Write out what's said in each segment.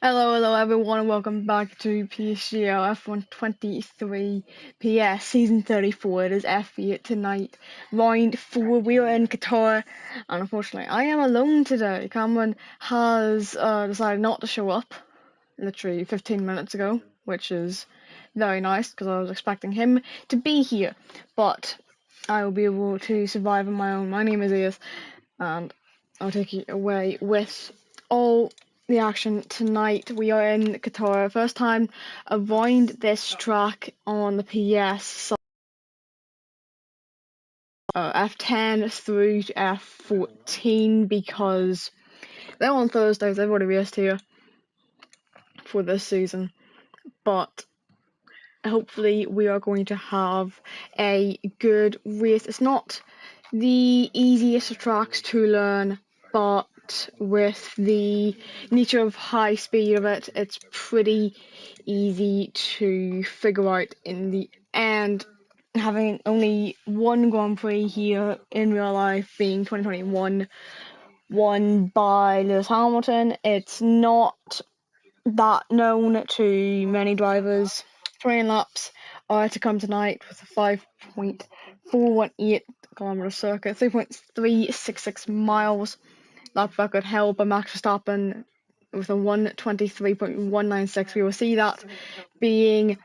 Hello everyone, and welcome back to PSGL F123 PS Season 34. It is F8 tonight, round 4. We are in Qatar, and unfortunately, I am alone today. Cameron has decided not to show up, literally 15 minutes ago, which is very nice because I was expecting him to be here, but I will be able to survive on my own. My name is Ias, and I'll take you away with all the action tonight. We are in Qatar. First time around this track on the PS. So, F10 through to F14 because they're on Thursdays. They've already raced here for this season, but hopefully we are going to have a good race. It's not the easiest of tracks to learn, but with the nature of high speed of it, it's pretty easy to figure out in the end. Having only one Grand Prix here in real life, being 2021, won by Lewis Hamilton, it's not that known to many drivers. 20 laps are to come tonight with a 5.418 kilometer circuit, 3.366 miles. Lap record held by Max Verstappen with a 1:23.196. We will see that being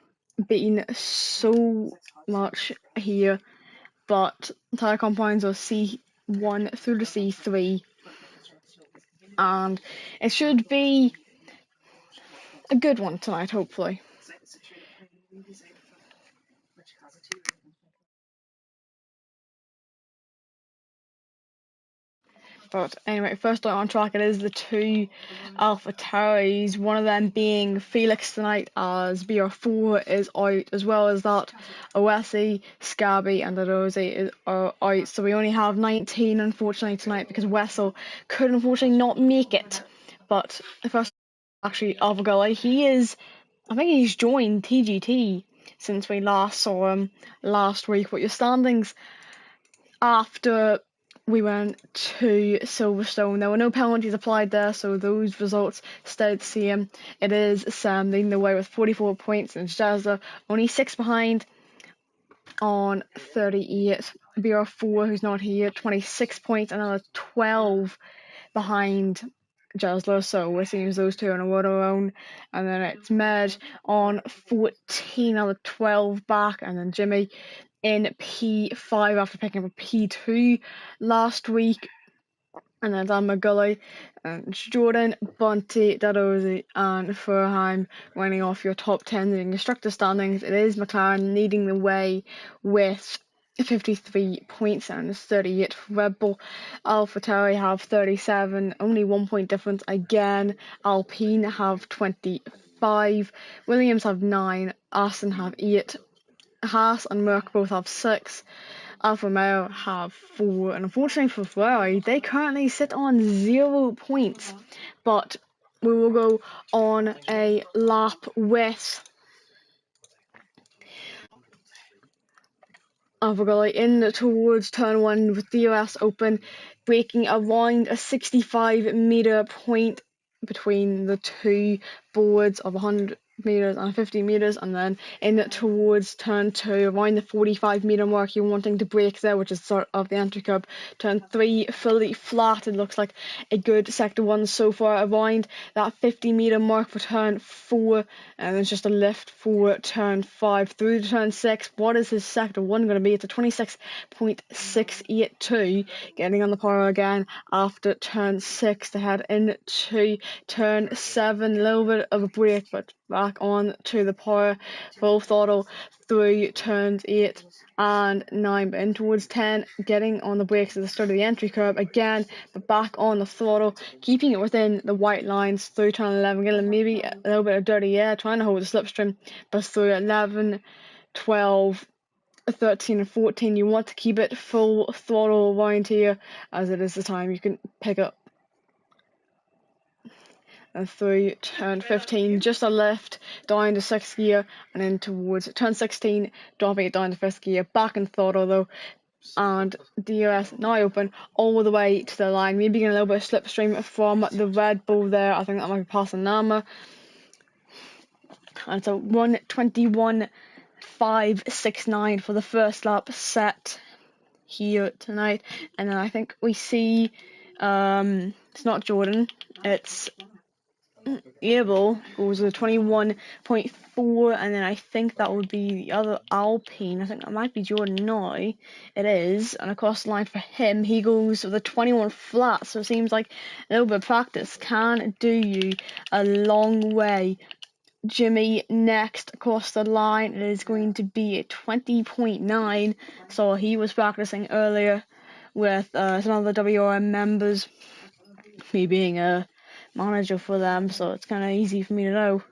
beaten so much here, but tyre compounds are C1 through to C3, and it should be a good one tonight, hopefully. But anyway, first out on track, it is the two AlphaTauris, one of them being Felix tonight, as BR4 is out, as well as that Oesi, Scabby and Adozi are out. So we only have 19, unfortunately, tonight, because Wessel could unfortunately not make it. But the first, actually, Alpha I think he's joined TGT since we last saw him last week. But your standings after we went to Silverstone, there were no penalties applied there, so those results stayed the same. It is Sam leading the way with 44 points, and Jazza only 6 behind on 38. BR4, who's not here, 26 points, another 12 behind Jasler, so it seems those two are on a road alone. And then it's Med on 14, another 12 back, and then Jimmy in P5 after picking up a P2 last week. And then Dan McGully and Jordan, Bunty, Dadozi, and Furheim running off your top 10 in the constructor standings. It is McLaren leading the way with 53 points and 38 for Red Bull. AlphaTauri have 37, only 1 point difference again. Alpine have 25, Williams have 9, Aston have 8, Haas and Merck both have 6. Alfa Romeo have 4, and unfortunately for Ferrari, they currently sit on 0 points. But we will go on a lap with Alfa Romeo in towards turn 1 with the US Open, breaking around a 65-meter point between the two boards of 100 meters and 50 meters, and then in towards turn 2 around the 45-meter mark you're wanting to break there, which is sort of the entry curve. Turn 3 fully flat, it looks like a good sector 1 so far. Around that 50-meter mark for turn 4, and there's just a lift for turn 5 through to turn 6. What is his sector 1 going to be? It's a 26.682, getting on the power again after turn 6 to head into turn 7. A little bit of a break, but back on to the power, full throttle through turns 8 and 9, but in towards 10, getting on the brakes at the start of the entry curve again, but back on the throttle, keeping it within the white lines through turn 11, getting maybe a little bit of dirty air, trying to hold the slipstream, but through 11, 12, 13 and 14, you want to keep it full throttle around here, as it is the time you can pick up. And through turn 15, just a lift down to 6th gear, and then towards turn 16, dropping it down to 5th gear, back in throttle though, and DRS now open all the way to the line. Maybe getting a little bit of slipstream from the Red Bull there. I think that might be passing Nama. And so 1:21.569 for the first lap set here tonight. And then I think we see it's not Jordan, it's Abel goes with 21.4, and then I think that would be the other Alpine. I think that might be Jordan now. It is, and across the line for him, he goes with a 21 flat. So it seems like a little bit of practice can do you a long way. Jimmy next across the line, it is going to be a 20.9. So he was practicing earlier with some of the WRM members, me being a manager for them, so it's kind of easy for me to know.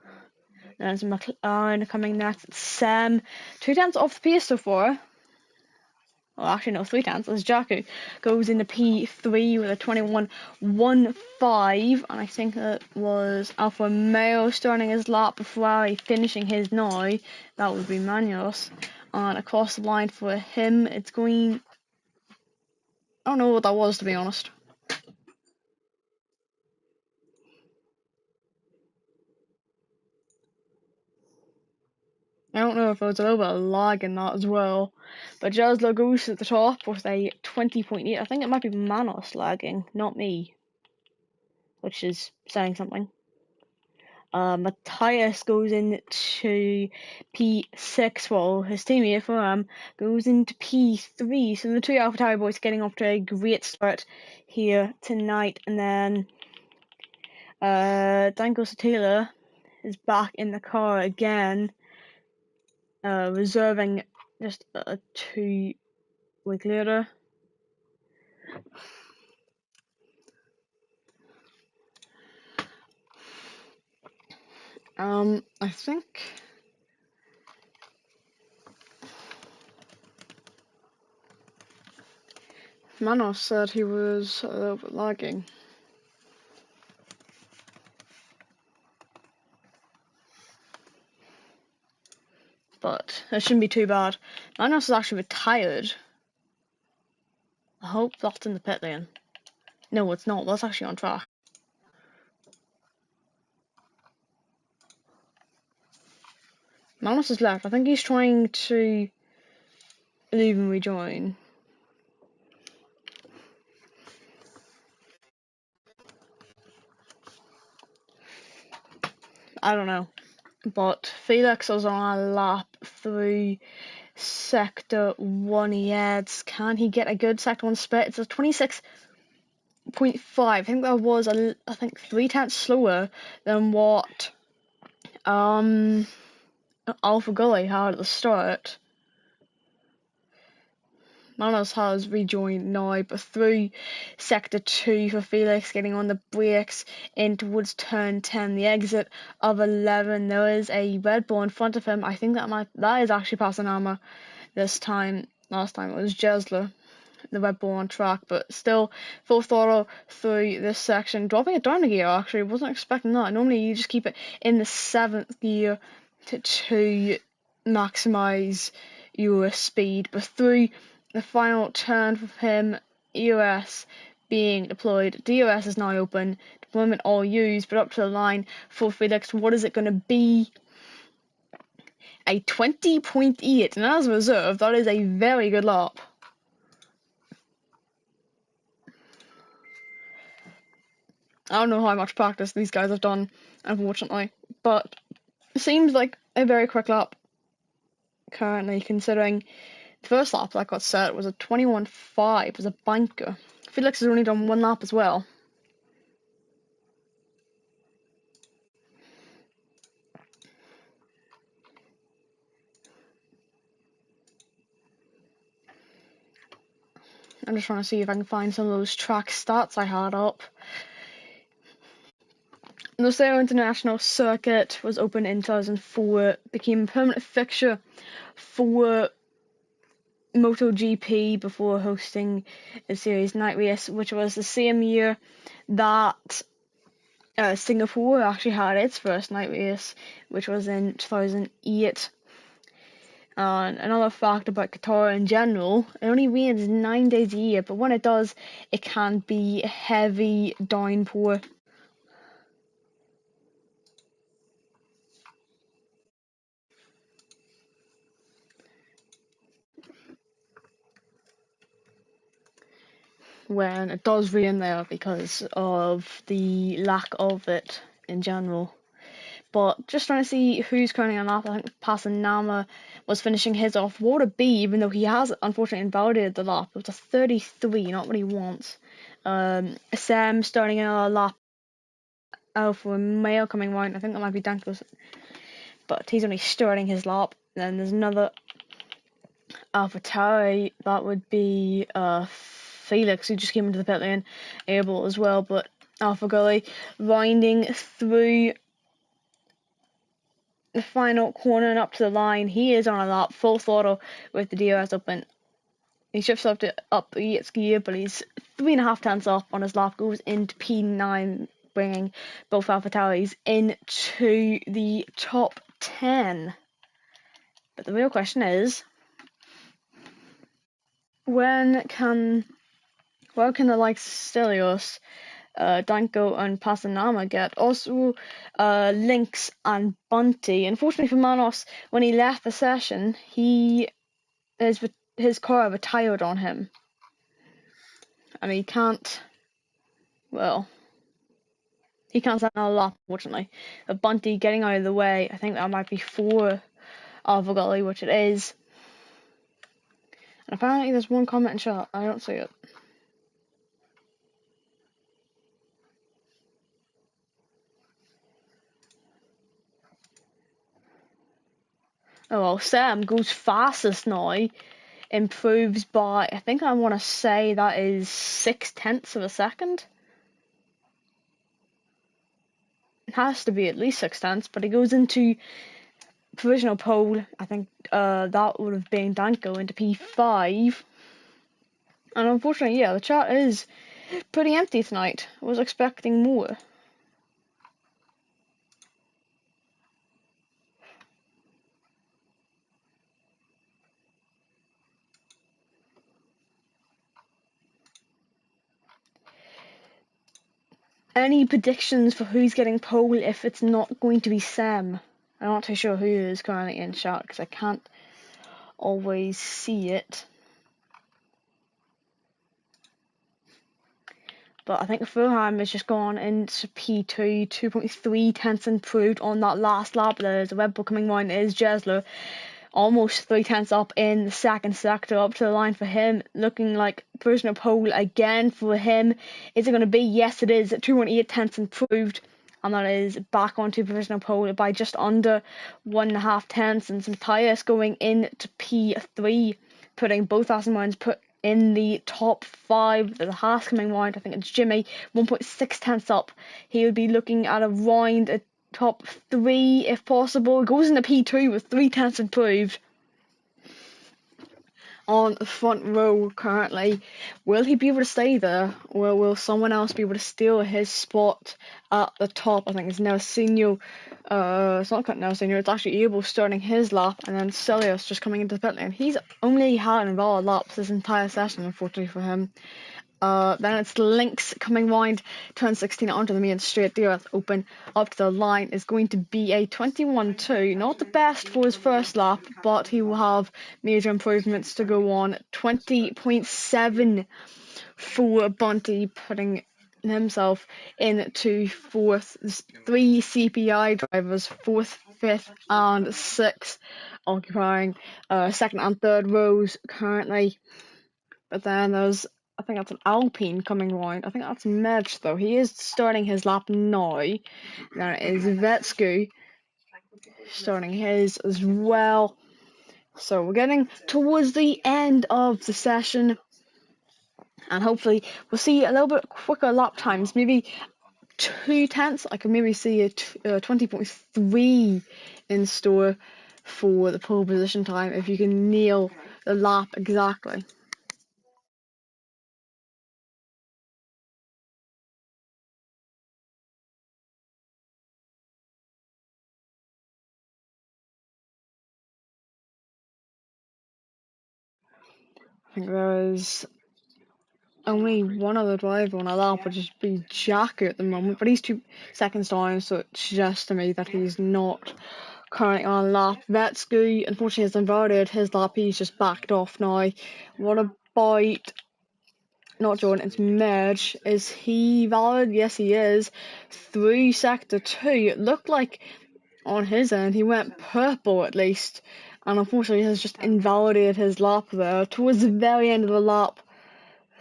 There's McLaren coming next. Sam, 2 tenths off the pace so far. Well, actually, no, 3 tenths. As Jaku goes into P3 with a 21.15, and I think that was Alfa Romeo starting his lap, Ferrari finishing his now. That would be Manuels. And across the line for him, it's going. I don't know what that was, to be honest. I don't know if there was a little bit of lag in that as well. But Jaslo goes at the top with a 20.8. I think it might be Manos lagging, not me. Which is saying something. Matthias goes into P6 while his teammate for goes into P3. So the two AlphaTauri boys getting off to a great start here tonight. And then Danko Satila is back in the car again. Reserving just 2 weeks later. I think Manos said he was a little bit lagging. But it shouldn't be too bad. Manos is actually retired. I hope that's in the pit lane. No, it's not. That's actually on track. Manos is left. I think he's trying to leave and rejoin. I don't know. But Felix was on a lap through Sector 1 heads. Can he get a good Sector 1 split? It's a 26.5. I think that was, 3 tenths slower than what Alpha Gully had at the start. Manos has rejoined now, but through Sector 2 for Felix, getting on the brakes in towards turn 10, the exit of 11. There is a Red Bull in front of him. I think that is actually Pasanama this time. Last time it was Jesler, the Red Bull on track, but still full throttle through this section, dropping it down a gear. Actually, wasn't expecting that. Normally you just keep it in the 7th gear to maximize your speed, but through the final turn for him, EOS being deployed. DOS is now open, deployment all used, but up to the line for Felix. What is it going to be? A 20.8, and as a reserve, that is a very good lap. I don't know how much practice these guys have done, unfortunately, but it seems like a very quick lap currently, considering the first lap that got set was a 21.5, it was a banker. Felix has only done 1 lap as well. I'm just trying to see if I can find some of those track stats I had up. The Lucero International Circuit was opened in 2004, became a permanent fixture for MotoGP before hosting a series night race, which was the same year that Singapore actually had its first night race, which was in 2008. And another fact about Qatar in general, it only rains 9 days a year, but when it does, it can be a heavy downpour. When it does rain there because of the lack of it in general. But just trying to see who's currently on lap. I think Pasanama was finishing his off. What would it be, even though he has unfortunately invalidated the lap? It was a 33, not what he wants. Sam starting a lap. Alpha Male coming round. I think that might be Dankos, but he's only starting his lap. Then there's another Alpha Tauri. That would be Felix, who just came into the pit lane, able as well. But Alpha Gully winding through the final corner and up to the line. He is on a lap, full throttle with the DRS open. He shifts up the gear, but he's 3.5 tenths off on his lap, goes into P9, bringing both AlphaTauris into the top 10. But the real question is, where can the likes of Stelios, Danko and Pasanama get? Also, Lynx and Bunty. Unfortunately for Manos, when he left the session, his car retired on him. And he can't stand on a lap, unfortunately. But Bunty getting out of the way, I think that might be for Alvagully, which it is. And apparently there's one comment in chat, I don't see it. Oh well, Sam goes fastest now, improves by, I think I want to say that is 0.6 of a second. It has to be at least 0.6, but he goes into provisional pole. I think that would have been Danko into P5. And unfortunately, yeah, the chat is pretty empty tonight. I was expecting more. Any predictions for who's getting pole if it's not going to be Sam? I'm not too sure who is currently in chat because I can't always see it. But I think Fulham has just gone into P2, 2.3 tenths improved on that last lap. There's a Red Bull coming round, it is Jesler. Almost 3 tenths up in the second sector, up to the line for him, looking like provisional pole again for him. Is it going to be? Yes, it is. 2.8 tenths improved, and that is back onto provisional pole by just under 1.5 tenths. And Matthias going into P3, putting both Aston Martins in the top 5. There's a Haas coming round. I think it's Jimmy, 1.6 tenths up. He would be looking at around a top 3 if possible. It goes into P2 with 3 tenths improved on the front row currently. Will he be able to stay there, or will someone else be able to steal his spot at the top? I think it's Nelsinho. It's not Nelsinho, it's actually Abel starting his lap, and then Celios just coming into the pit lane. He's only had invalid laps this entire session, unfortunately for him. Then it's Lynx coming round, turn 16 onto the main straight, DRS open, up to the line is going to be a 21.2, not the best for his first lap, but he will have major improvements to go on. 20.7 for Bunty, putting himself into 4th. 3 CPI drivers, 4th, 5th and 6th, occupying 2nd and 3rd rows currently. But then there's, I think that's an Alpine coming round. I think that's Medj though. He is starting his lap now. Then it is Vetsku starting his as well. So we're getting towards the end of the session, and hopefully we'll see a little bit quicker lap times. Maybe 2 tenths. I could maybe see a 20.3 in store for the pole position time if you can nail the lap exactly. think there is only one other driver on a lap, which is be Jacko at the moment, but he's 2 seconds down, so it suggests to me that he's not currently on a lap. Vetsky, unfortunately, has inverted his lap. He's just backed off now. What about not Jordan's merge? Is he valid? Yes, he is. Through sector 2, it looked like on his end he went purple at least, and unfortunately has just invalidated his lap there towards the very end of the lap.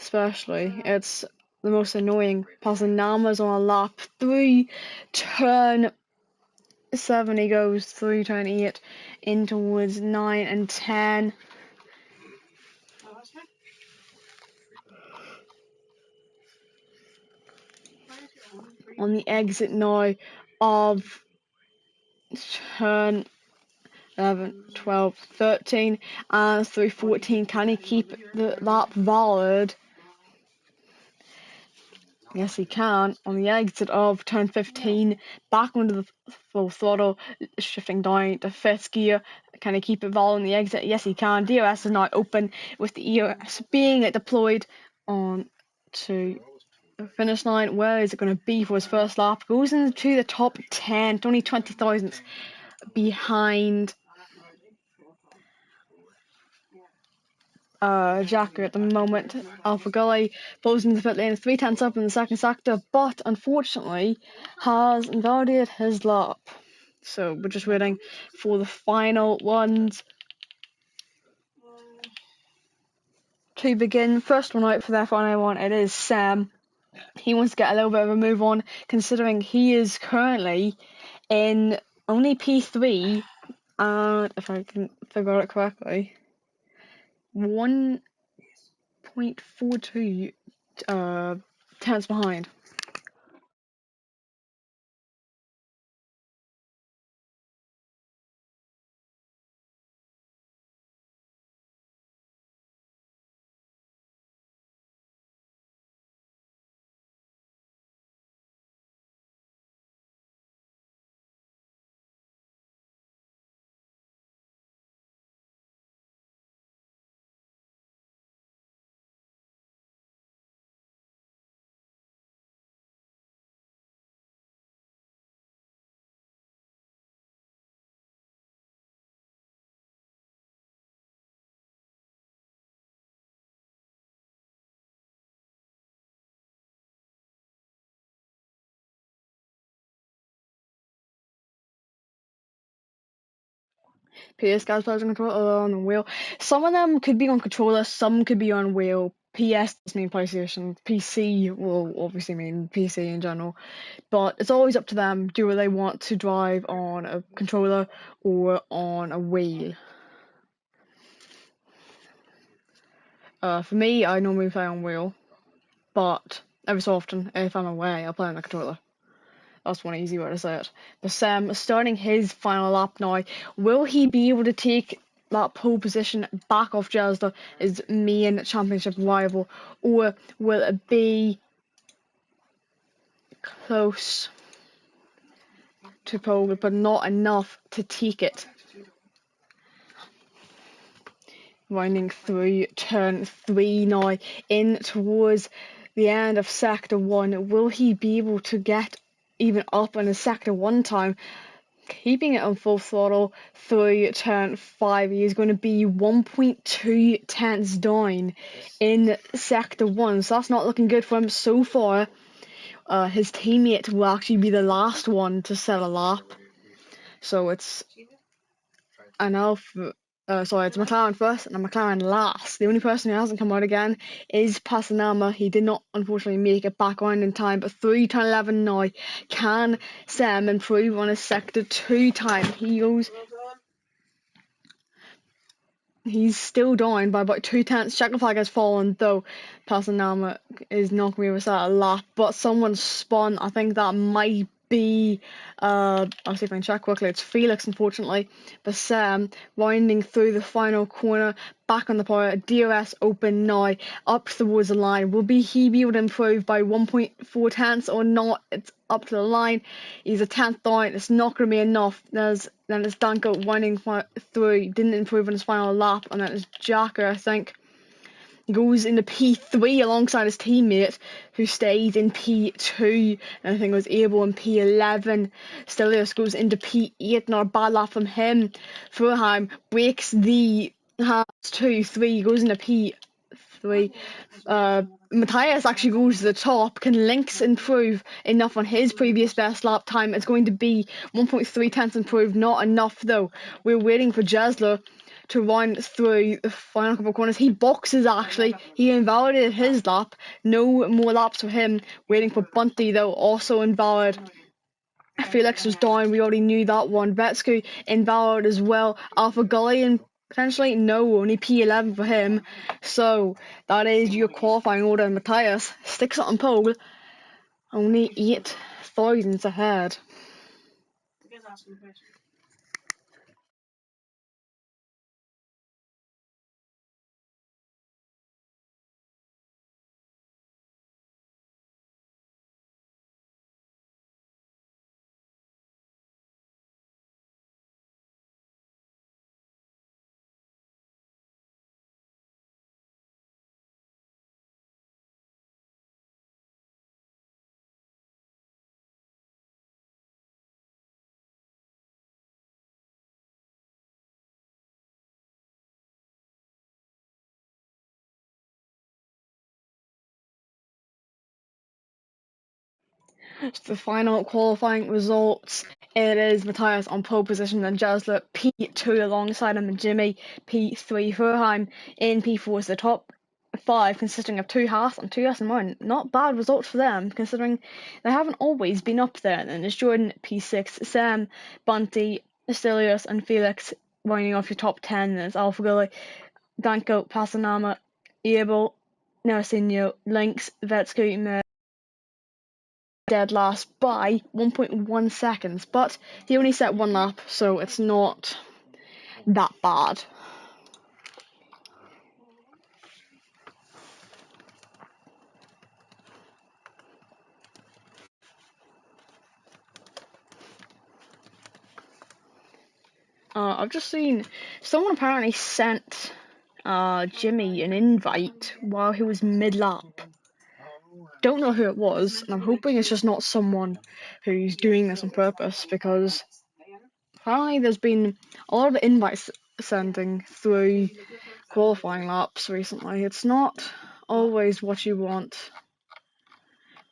Especially, it's the most annoying. Pasanama's on a lap 3, turn 7, he goes through turn 8 in towards 9 and 10. On the exit now of turn 11, 12, 13, and through 14. Can he keep the lap valid? Yes, he can. On the exit of turn 15, back onto the full throttle, shifting down to 5th gear. Can he keep it valid on the exit? Yes, he can. DRS is now open with the ERS being deployed on to the finish line. Where is it going to be for his first lap? Goes into the top 10, only 20 thousandths behind Jacker at the moment. Alpha Gully pulls into the pit lane 3 tenths up in the second sector, but unfortunately has invalidated his lap. So we're just waiting for the final ones to begin. First one out for their final one, it is Sam. He wants to get a little bit of a move on, considering he is currently in only P3, and if I can figure it correctly, 1.42 tenths behind. PSGL players on controller on the wheel. Some of them could be on controller, some could be on wheel. PS does mean PlayStation. PC will obviously mean PC in general. But it's always up to them. Do they want to drive on a controller or on a wheel? For me, I normally play on wheel. But every so often, if I'm away, I'll play on the controller. That's one easy way to say it. But Sam starting his final lap now. Will he be able to take that pole position back off Jazda, his main championship rival, or will it be close to pole but not enough to take it? Winding through turn 3 now, in towards the end of sector 1. Will he be able to get even up in his sector 1 time? Keeping it on full throttle through turn 5, he is going to be 1.2 tenths down in sector 1, so that's not looking good for him so far. His teammate will actually be the last one to set a lap, so it's it's McLaren first and McLaren last. The only person who hasn't come out again is Pasanama. He did not unfortunately make it back on in time, but through turn 11 now. Can Sam improve on his sector 2 time? He's still down by about 2 tenths. Checker flag has fallen, though Pasanama is not going to be able to set a lap, but someone spun. I think that might be, I'll see if I can check quickly. It's Felix, unfortunately. But Sam, winding through the final corner, back on the power, DRS open now, up towards the line. Will he be able to improve by 1.4 tenths or not? It's up to the line. He's a tenth down. It's not going to be enough. Then it's Danko winding through. Didn't improve on his final lap, and then it's Jacker, I think. goes into P3 alongside his teammate, who stayed in P2, and I think was able in P11. Stelios goes into P8, not a bad lap from him. Furheim breaks the has 2-3, goes into P3. Matthias actually goes to the top. Can Lynx improve enough on his previous best lap time? It's going to be 1.3 tenths improved, not enough though. We're waiting for Jesler to run through the final couple of corners. He boxes actually. He invalidated his lap. No more laps for him. Waiting for Bunty though, also invalid. Felix was down. We already knew that one. Vetsky invalid as well. Alpha Gully potentially no, only P11 for him. So that is your qualifying order. Matthias sticks it on pole. Only 8 thousandths ahead. The final qualifying results, it is Matthias on pole position, then Jesler P2 alongside him, and Jimmy P3. Furheim in P4 is the top 5, consisting of 2 Haas and 2 S1. Not bad results for them, considering they haven't always been up there. And then it's Jordan P6, Sam, Bunty, Stelios, and Felix rounding off your top 10. There's Alpha Gully, Danko, Pasanama, Abel, Nelsinho, Lynx, Vetsky, dead last by 1.1 seconds, but he only set 1 lap, so it's not that bad. I've just seen someone apparently sent Jimmy an invite while he was mid-lap. Don't know who it was, and I'm hoping it's just not someone who's doing this on purpose, because apparently there's been a lot of invites sending through qualifying laps recently. It's not always what you want,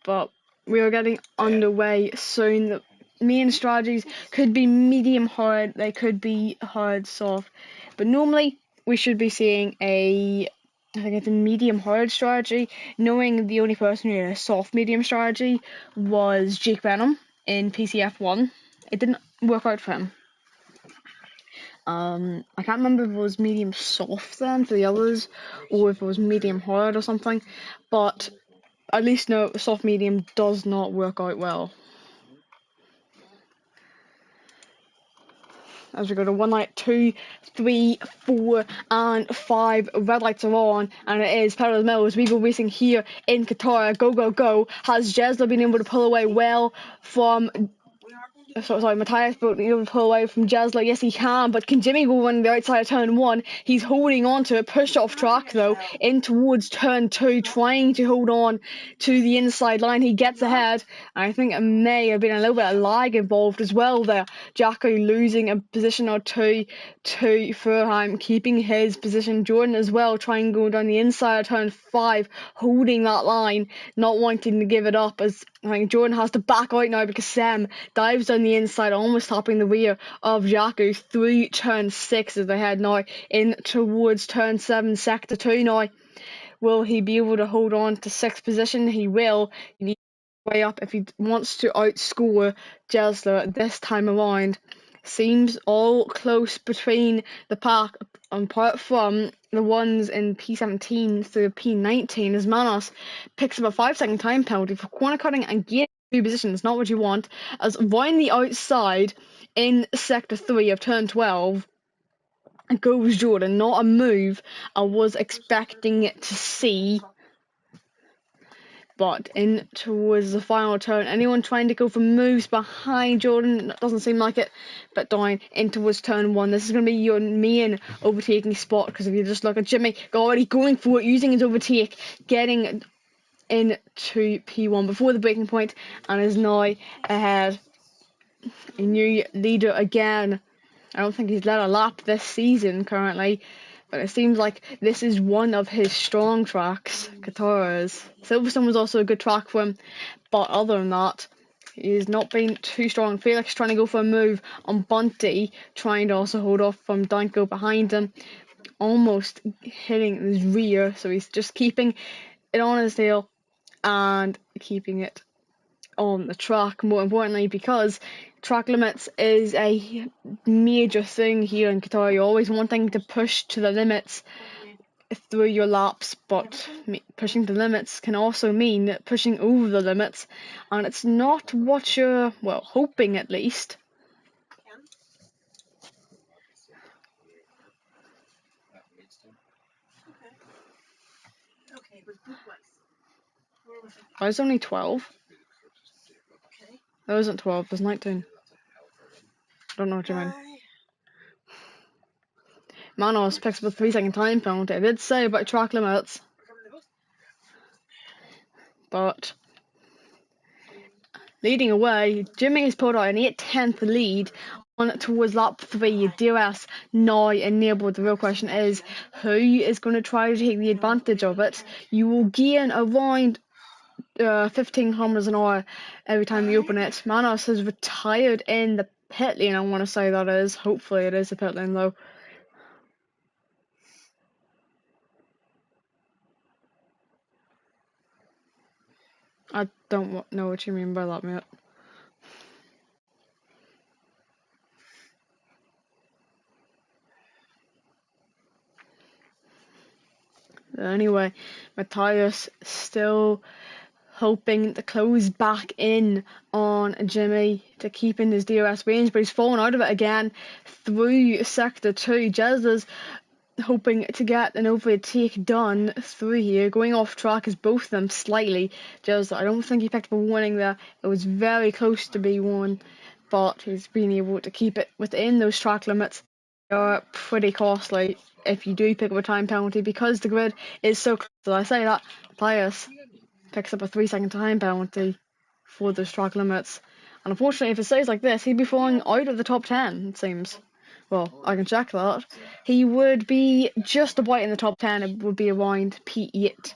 but we are getting underway soon. The main strategies could be medium hard, they could be hard soft, but normally we should be seeing I think it's a medium hard strategy, knowing the only person who had a soft medium strategy was Jake Venom in PCF1. It didn't work out for him. I can't remember if it was medium soft then for the others, or if it was medium hard or something, but at least no, soft medium does not work out well. As we go to 1 light, 2, 3, 4, and 5 red lights are on, and it is Pedal Mills. We go racing here in Qatar. Go, go, go. Has Jesler been able to pull away well from Matthias been able to pull away from Jesler? Yes, he can, but can Jimmy go on the outside of turn 1? He's holding on to it, pushed off track though, in towards turn 2, trying to hold on to the inside line. He gets ahead, and I think it may have been a little bit of lag involved as well there. Jacko losing a position or 2 to Furheim, keeping his position. Jordan as well, trying to go down the inside of turn 5, holding that line, not wanting to give it up, as I think Jordan has to back out now because Sam dives down the inside, almost stopping the rear of Jacko through turn 6 as they head now in towards turn 7, sector 2 now. Will he be able to hold on to 6th position? He will. He needs to way up if he wants to outscore Jesler this time around. Seems all close between the pack, apart from the ones in P17 through P19, as Manos picks up a 5-second time penalty for corner cutting and gaining 2 positions, not what you want, as round the outside in sector 3 of turn 12 goes Jordan. Not a move I was expecting to see, But in towards the final turn, anyone trying to go for moves behind Jordan, it doesn't seem like it, but down in towards turn 1. This is going to be your main overtaking spot, because if you just look at Jimmy already going for it, using his overtake, getting into P1 before the breaking point, and is now ahead. A new leader again. I don't think he's led a lap this season currently, but it seems like this is one of his strong tracks, Qatar is. Silverstone was also a good track for him, but other than that, he's not been too strong. Felix trying to go for a move on Bunty, trying to also hold off from Danko behind him, almost hitting his rear, so he's just keeping it on his tail and keeping it on the track, more importantly, because track limits is a major thing here in Qatar. You're always wanting to push to the limits through your laps, but pushing the limits can also mean pushing over the limits, and it's not what you're, well, hoping at least. I was only 12. I wasn't 12, I was 19. I don't know what you mean. Manos picks up a 3-second time penalty. I did say about track limits, but leading away, Jimmy has pulled out an 8/10 lead on towards lap 3. DRS now enabled. The real question is, who is going to try to take the advantage of it? You will gain around 15 kilometers an hour every time you open it. Manos has retired in the pit lane, I want to say that is. Hopefully it is the pit lane though. I don't know what you mean by that, mate. Anyway, Matthias still hoping to close back in on Jimmy to keep in his DRS range, but he's fallen out of it again through sector 2. Jezza's hoping to get an overtake done through here, going off track as both of them slightly. Jezza, I don't think he picked up a warning there. It was very close to be one, but he's been able to keep it within those track limits. They are pretty costly if you do pick up a time penalty, because the grid is so close. Did I say that? Pius picks up a 3-second time penalty for those track limits. And unfortunately, if it stays like this, he'd be falling out of the top 10, it seems. Well, I can check that. He would be just about in the top 10, it would be around P8.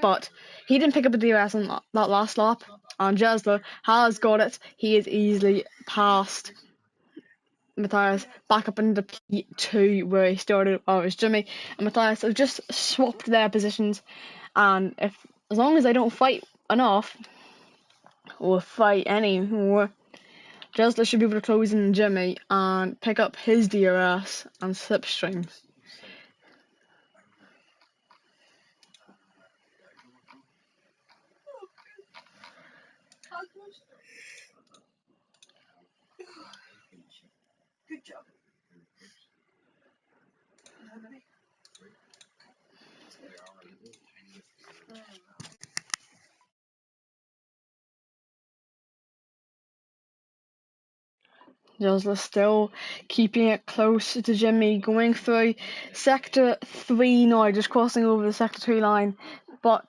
But he didn't pick up a DRS on that last lap, and Jesler has got it. He is easily past Matthias back up into P2 where he started. Oh, it was Jimmy and Matthias have just swapped their positions, and as long as they don't fight enough or fight any more, Jesler should be able to close in Jimmy and pick up his DRS and slipstream. Good job. Jesler still keeping it close to Jimmy, going through sector 3 now, just crossing over the sector 2 line, but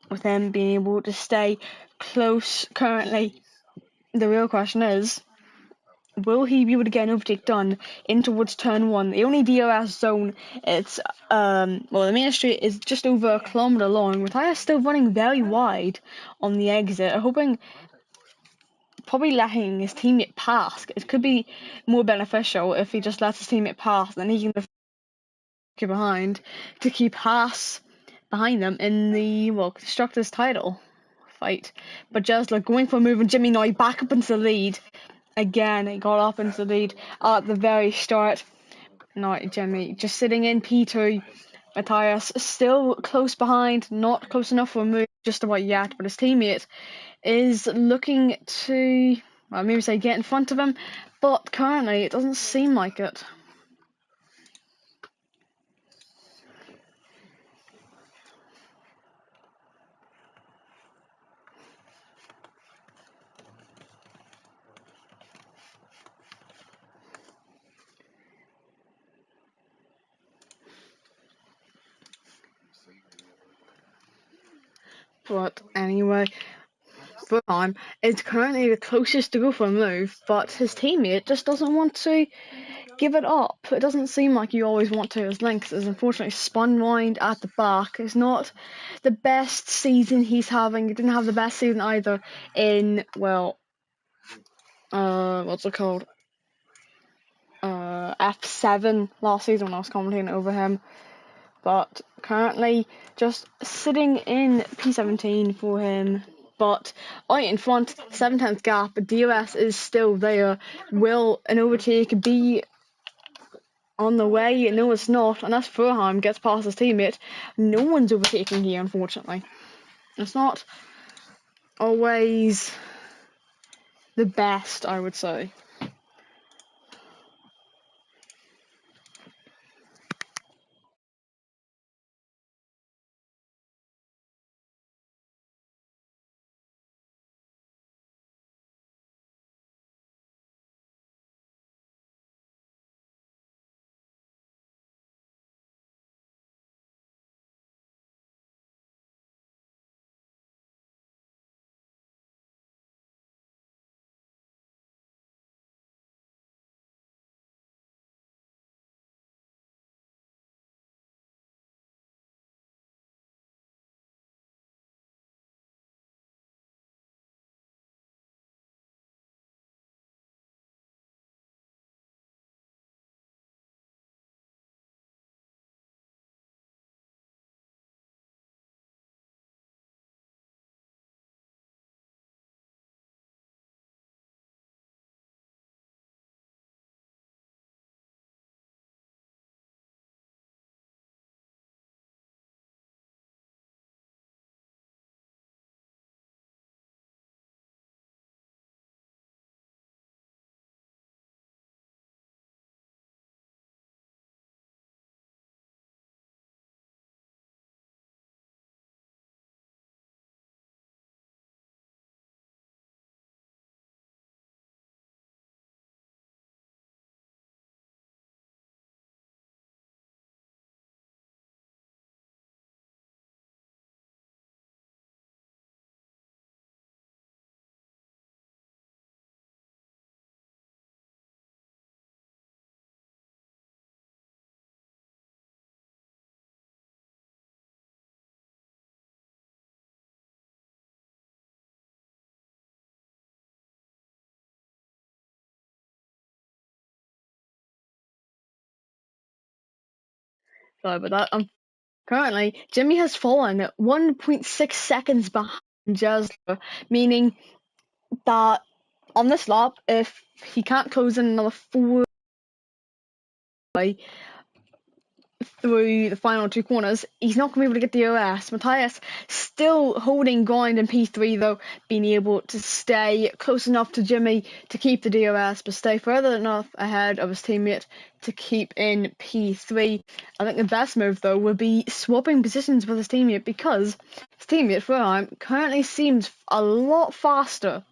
with him being able to stay close currently. The real question is, will he be able to get an overtake done in towards turn 1? The only DRS zone, it's the main street is just over a kilometre long. Matthias still running very wide on the exit, hoping, probably letting his teammate pass. It could be more beneficial if he just lets his teammate pass, then he can get behind to keep Haas behind them in the constructors title fight. But Jesler going for a move, and Jimmy now back up into the lead. Again, he got up into the lead at the very start. Now Jimmy just sitting in P2. Matthias still close behind, not close enough for a move just about yet, but his teammate is looking to, well, maybe say get in front of him, but currently it doesn't seem like it. But anyway, Furhan is currently the closest to go for a move, but his teammate just doesn't want to give it up. It doesn't seem like you always want to, as Lynx is unfortunately spun wide at the back. It's not the best season he's having. He didn't have the best season either in, well, what's it called? F7 last season when I was commentating over him. But currently just sitting in P17 for him. But out in front, 7 times gap, but DOS is still there. Will an overtake be on the way? No, it's not. Unless Furheim gets past his teammate, no one's overtaking here, unfortunately. It's not always the best, I would say. Sorry about that. Currently, Jimmy has fallen 1.6 seconds behind Jasler, meaning that on this lap, if he can't close in another 4 through the final 2 corners, he's not going to be able to get the OS. Matthias still holding ground in P3 though, being able to stay close enough to Jimmy to keep the DOS, but stay further enough ahead of his teammate to keep in P3. I think the best move though would be swapping positions with his teammate, because his teammate Furheim currently seems a lot faster.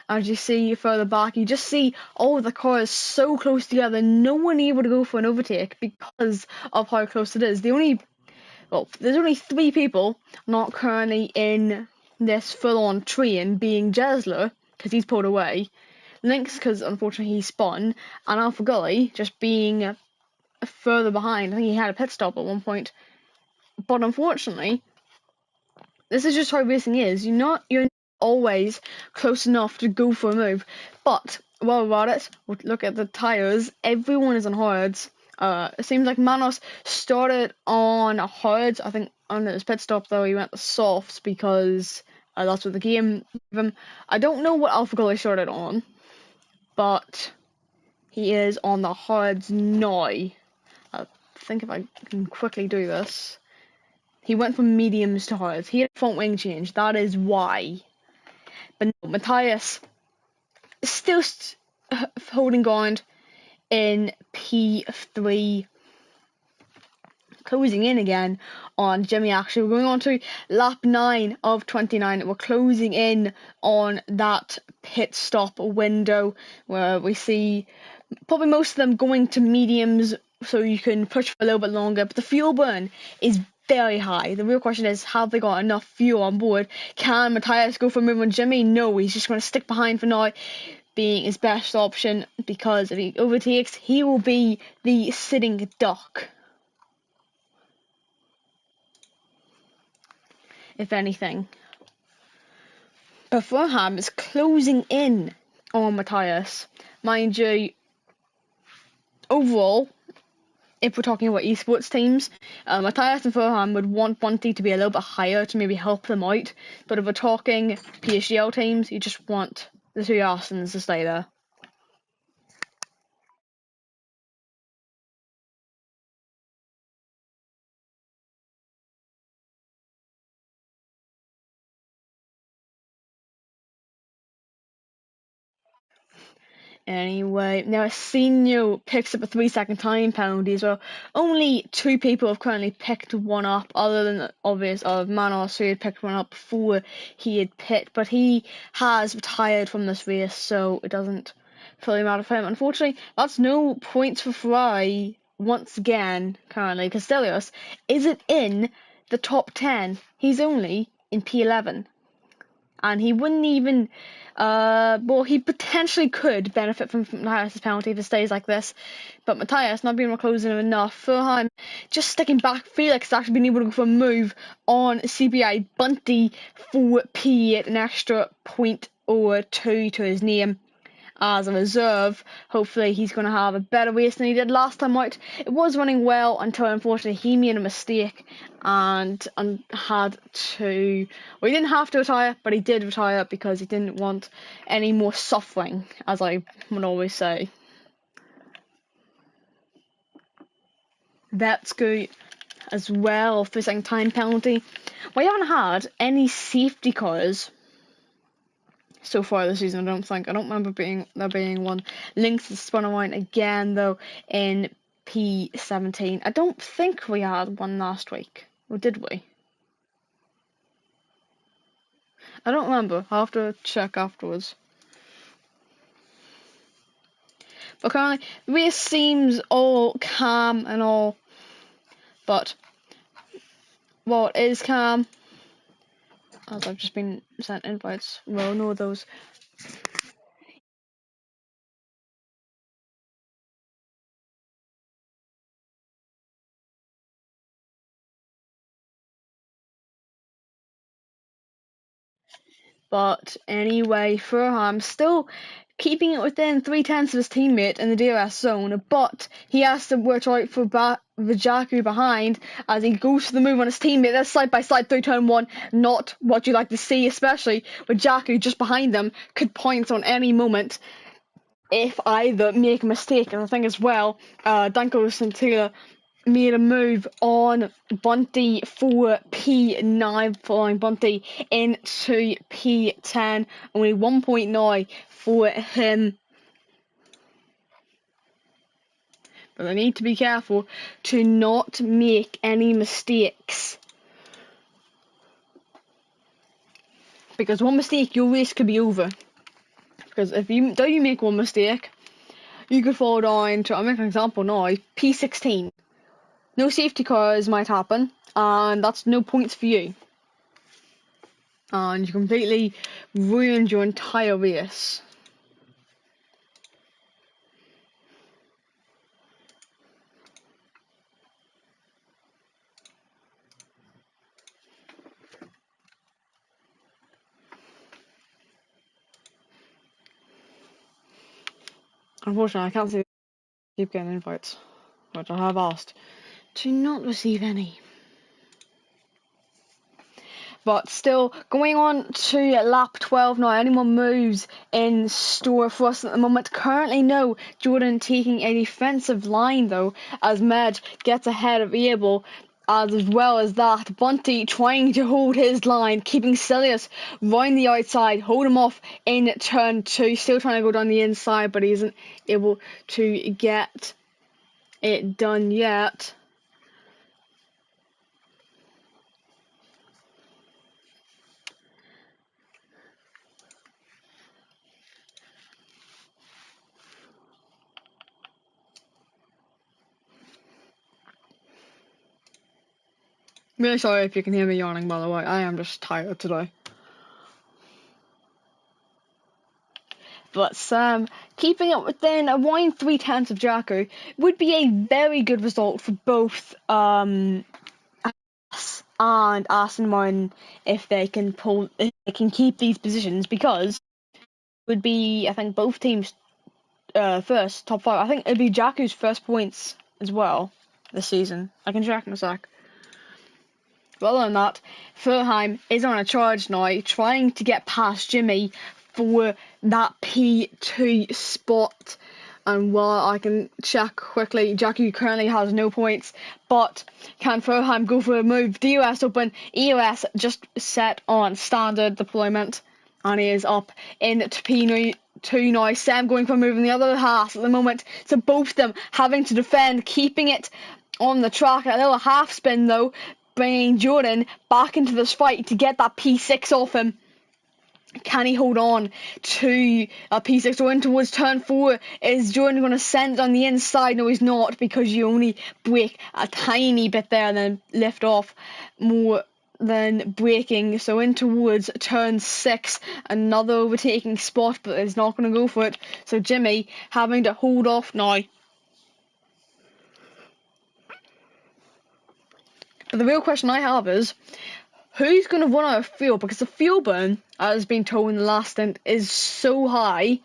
As you see further back, you just see all of the cars so close together, no one able to go for an overtake because of how close it is. There's only 3 people not currently in this full-on train, being Jesler, because he's pulled away, Lynx, because unfortunately he spun, and Alpha Gully just being further behind. I think he had a pit stop at one point. But unfortunately, this is just how racing is. You're not always close enough to go for a move. But while we're at it, look at the tyres. Everyone is on hards. It seems like Manos started on hards. I think on his pit stop though he went to softs because that's what the game gave him. I don't know what Alpha Gully started on, but he is on the hards now. I think if I can quickly do this. He went from mediums to hards. He had a front wing change. That is why. But no, Matthias is still holding ground in P3. Closing in again on Jimmy. Actually, we're going on to lap 9 of 29. We're closing in on that pit stop window where we see probably most of them going to mediums so you can push for a little bit longer. But the fuel burn is very high. The real question is, have they got enough fuel on board? Can Matthias go for a move on Jimmy? No, he's just going to stick behind for now, being his best option, because if he overtakes, he will be the sitting duck, if anything. But Fulham is closing in on Matthias. Mind you, overall, if we're talking about esports teams, Matthias and Fulham would want Bunty to be a little bit higher to maybe help them out. But if we're talking PSGL teams, you just want the two Arsons to stay there. Anyway, now Senior picks up a 3-second time penalty as well. Only two people have currently picked one up, other than the obvious of Manos, who had picked one up before he had pit, but he has retired from this race, so it doesn't fully matter for him. Unfortunately, that's no points for Fry once again currently, because Stelios isn't in the top 10. He's only in P11. And he wouldn't even, he potentially could benefit from Matthias' penalty if it stays like this, but Matthias not being close enough. Fulham just sticking back. Felix actually being able to go for a move on CPI Bunty for P8, an extra point or two to his name as a reserve. Hopefully he's going to have a better race than he did last time out. It was running well until unfortunately he made a mistake and had to, well, he didn't have to retire, but he did retire because he didn't want any more suffering, as I would always say. That's good as well for second time penalty. We haven't had any safety cars so far this season, I don't think. I don't remember there being one. Lynx has spun around again, though, in P17. I don't think we had one last week. Or did we? I don't remember. I'll have to check afterwards. But currently, the race seems all calm and all. But what is calm, as I've just been sent invites, well, no, those. But anyway, Furham still keeping it within 3/10 of his teammate in the DRS zone, but he has to watch out for Vajaku behind as he goes for the move on his teammate. That's side by side through turn one, not what you like to see, especially with Jaku just behind them, could point on any moment if either make a mistake. And I think as well, Danko Santilla made a move on Bunty for P9, following Bunty into P10. Only 1.9 for him. But they need to be careful to not make any mistakes. Because one mistake, your race could be over. Because if you make one mistake, you could fall down to, I'll make an example now, P16. No safety cars might happen, and that's no points for you. And you completely ruined your entire race. Unfortunately, I can't see keep getting invites, which I have asked to not receive any. But still, going on to lap 12 now. Any more moves in store for us at the moment? Currently, no. Jordan taking a defensive line, though, as Med gets ahead of Abel. As well as that, Bunty trying to hold his line, keeping Cilius round the outside, hold him off in turn two. Still trying to go down the inside, but he isn't able to get it done yet. Really sorry if you can hear me yawning, by the way. I am just tired today. But Sam, keeping it within a wide 3/10 of Jacko would be a very good result for both us and Aston Martin if they can keep these positions, because it would be, I think, both teams first top 5. I think it'd be Jacko's first points as well this season. I can check in a sec. Well, other than that, Fulham is on a charge now, trying to get past Jimmy for that P2 spot. And while I can check quickly, Jackie currently has no points, but can Fulham go for a move? DOS open, EOS just set on standard deployment, and he is up into P2 now. Sam going for a move in the other half at the moment, so both of them having to defend, keeping it on the track. A little half spin though, bringing Jordan back into this fight to get that P6 off him. Can he hold on to a P6 or in towards turn 4? Is Jordan going to send it on the inside? No, he's not, because you only break a tiny bit there and then lift off more than braking. So in towards turn 6, another overtaking spot, but is not going to go for it. So Jimmy having to hold off now. But the real question I have is, who's going to run out of fuel? Because the fuel burn, as been told in the last stint, is so high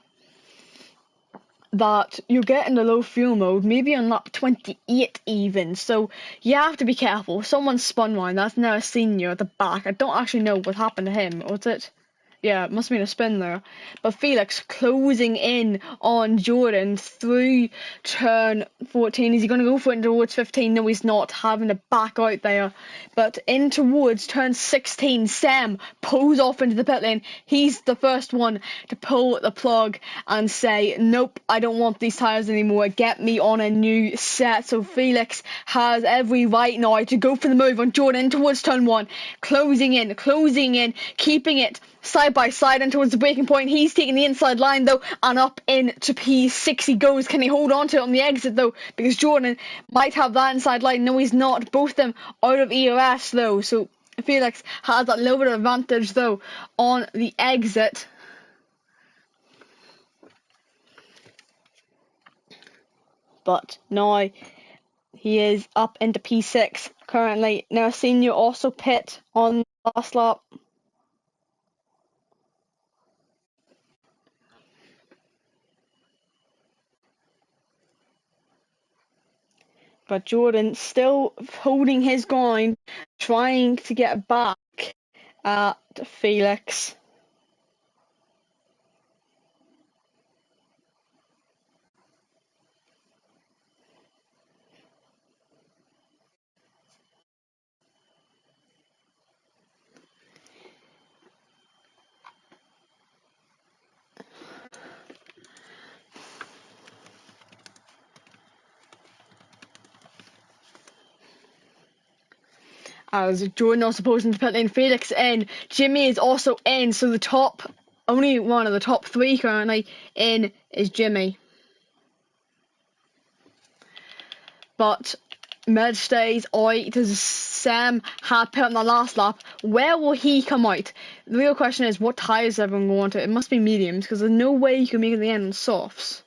that you're getting the low fuel mode, maybe on lap 28 even. So you have to be careful. Someone spun one. That's now a senior at the back. I don't actually know what happened to him. Was it? Yeah, it must have been a spin there. But Felix closing in on Jordan through turn 14. Is he going to go for it towards 15? No, he's not. Having to back out there. But in towards turn 16, Sam pulls off into the pit lane. He's the first one to pull the plug and say, nope, I don't want these tyres anymore. Get me on a new set. So Felix has every right now to go for the move on Jordan towards turn 1. Closing in, keeping it side by side and towards the breaking point. He's taking the inside line though, and up into P6 he goes. Can he hold on to it on the exit though? Because Jordan might have that inside line. No, he's not. Both of them out of EOS though, so Felix has that little bit of advantage though on the exit. But now he is up into P6 currently. Now Senior also pit on the last lap. But Jordan still holding his ground, trying to get back at Felix. As Jordan also posing to pit lane, Felix in, Jimmy is also in, so only one of the top 3 currently in is Jimmy. But Med stays out. Does Sam had pit on the last lap? Where will he come out? The real question is, what tyres is everyone going to? It must be mediums, because there's no way you can make it to the end on softs.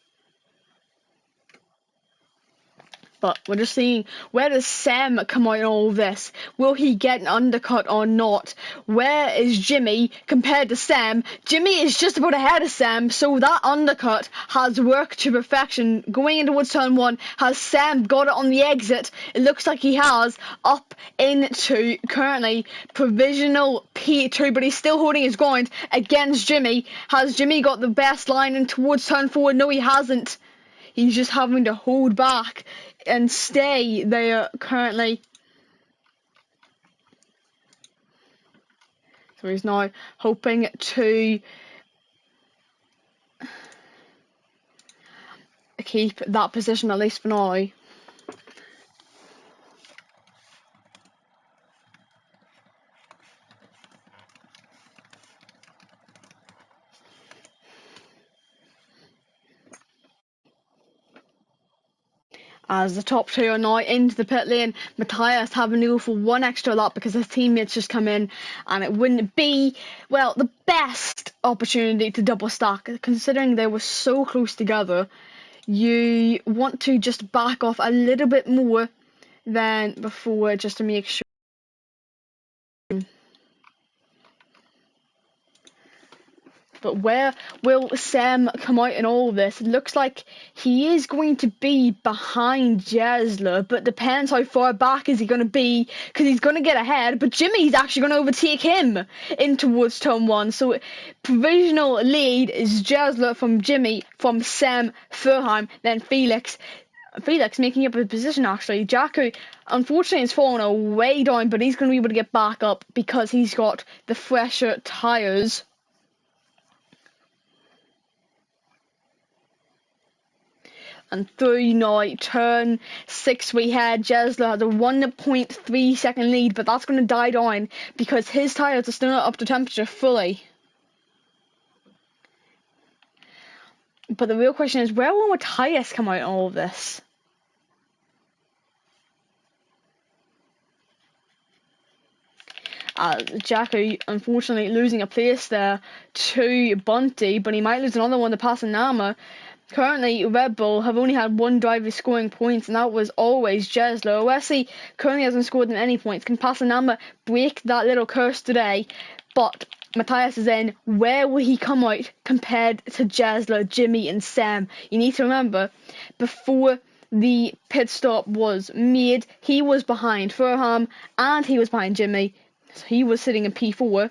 But we're just seeing, where does Sam come out in all of this? Will he get an undercut or not? Where is Jimmy compared to Sam? Jimmy is just about ahead of Sam, so that undercut has worked to perfection. Going into towards turn 1, has Sam got it on the exit? It looks like he has, up into currently provisional P2, but he's still holding his ground against Jimmy. Has Jimmy got the best line in towards turn 4? No, he hasn't. He's just having to hold back and stay there currently. So he's now hoping to keep that position, at least for now. As the top two are now into the pit lane, Matthias having to go for one extra lap because his teammates just come in, and it wouldn't be, well, the best opportunity to double stack, considering they were so close together. You want to just back off a little bit more than before, just to make sure. But where will Sam come out in all of this? It looks like he is going to be behind Jesler, but depends how far back is he going to be, because he's going to get ahead, but Jimmy's actually going to overtake him in towards turn 1. So provisional lead is Jesler from Jimmy, from Sam Furheim, then Felix. Felix making up a position actually. Jacko, unfortunately, has fallen away down, but he's going to be able to get back up because he's got the fresher tyres. And through now, turn 6 we had Jesler has a 1.3 second lead, but that's going to die down because his tyres are still not up to temperature fully. But the real question is, where will Matthias come out in all of this? Jacko unfortunately losing a place there to Bunty, but he might lose another one to Passanama. Currently, Red Bull have only had one driver scoring points, and that was always Jesler. Wesley currently hasn't scored in any points. Can Passanama break that little curse today? But Matthias is in. Where will he come out compared to Jesler, Jimmy, and Sam? You need to remember, before the pit stop was made, he was behind Furham and he was behind Jimmy. So he was sitting in P4.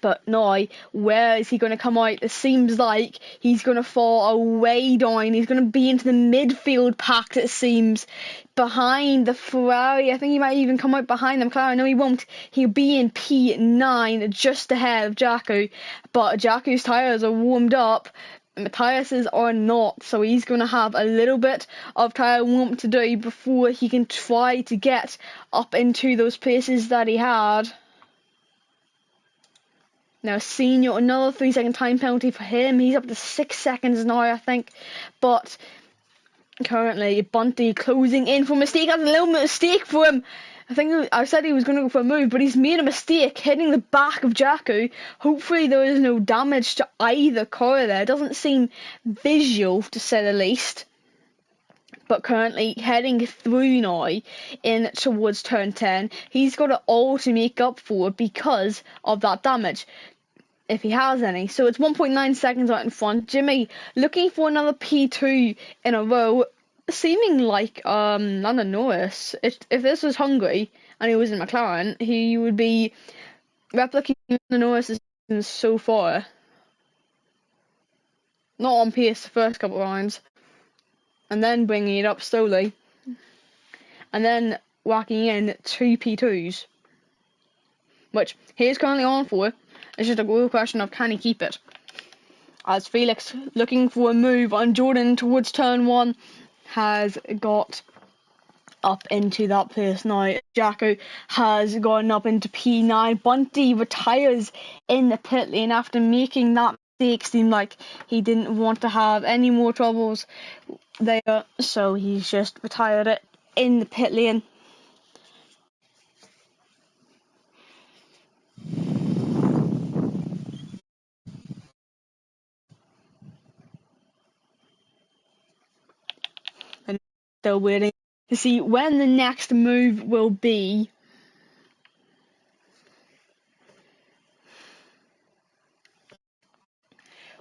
But now, where is he going to come out? It seems like he's going to fall away down. He's going to be into the midfield pack, it seems, behind the Ferrari. I think he might even come out behind them. No, he won't. He'll be in P9, just ahead of Jacko. But Jacko's tyres are warmed up. Matthias's are not, so he's going to have a little bit of tyre warm to do before he can try to get up into those places that he had. Now, Senior, another 3-second time penalty for him. He's up to 6 seconds now, I think. But currently, Bunty closing in for a mistake. That's a little mistake for him. I think I said he was going to go for a move, but he's made a mistake hitting the back of Jacko. Hopefully, there is no damage to either car there. It doesn't seem visual, to say the least. But currently heading through now in towards turn 10. He's got it all to make up for because of that damage, if he has any. So it's 1.9 seconds out in front. Jimmy looking for another P2 in a row, seeming like Lando Norris. If this was Hungary and he was in McLaren, he would be replicating Lando Norris' so far. Not on pace the first couple of rounds, and then bringing it up slowly, and then whacking in 2 P2s, which he is currently on for. It's just a real question of can he keep it. As Felix looking for a move on Jordan towards turn 1 has got up into that place now. Jacko has gone up into P9. Bunty retires in the pit lane after making that mistake. Seemed like he didn't want to have any more troubles there, so he's just retired it in the pit lane. And still waiting to see when the next move will be.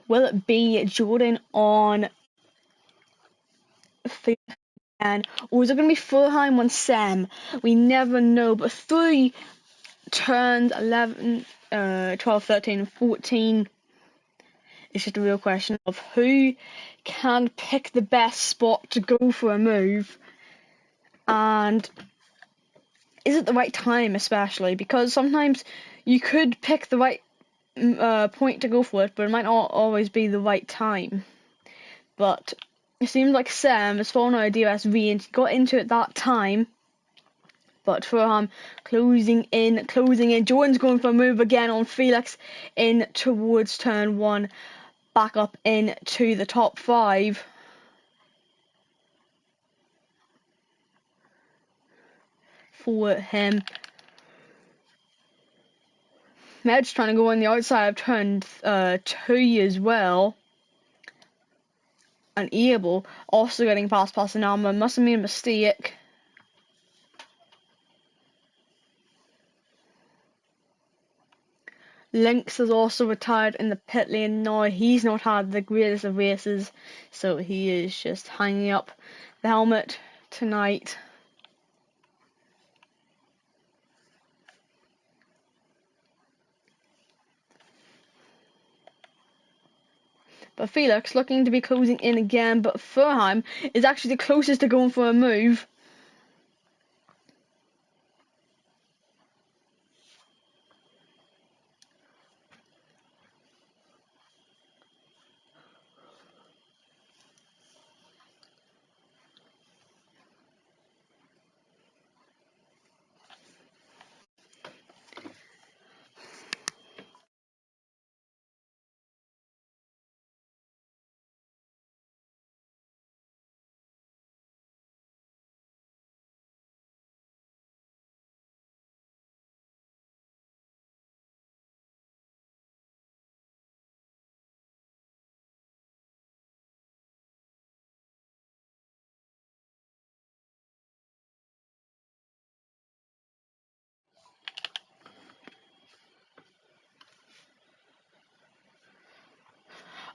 Will it be Jordan on and or is it going to be Fulheim on Sam? We never know, but through turns 11, 12, 13, 14, it's just a real question of who can pick the best spot to go for a move, and is it the right time, especially because sometimes you could pick the right point to go for it, but it might not always be the right time. But it seems like Sam has fallen out of DRSV and got into it that time. But Furham closing in. Jordan's going for a move again on Felix in towards turn 1. Back up into the top 5. for him. Med's trying to go on the outside of turn 2 as well. And Abel also getting past Pasanama. Must have made a mistake. Lynx has also retired in the pit lane now. He's not had the greatest of races, so he is just hanging up the helmet tonight. But Felix looking to be closing in again, but Furheim is actually the closest to going for a move.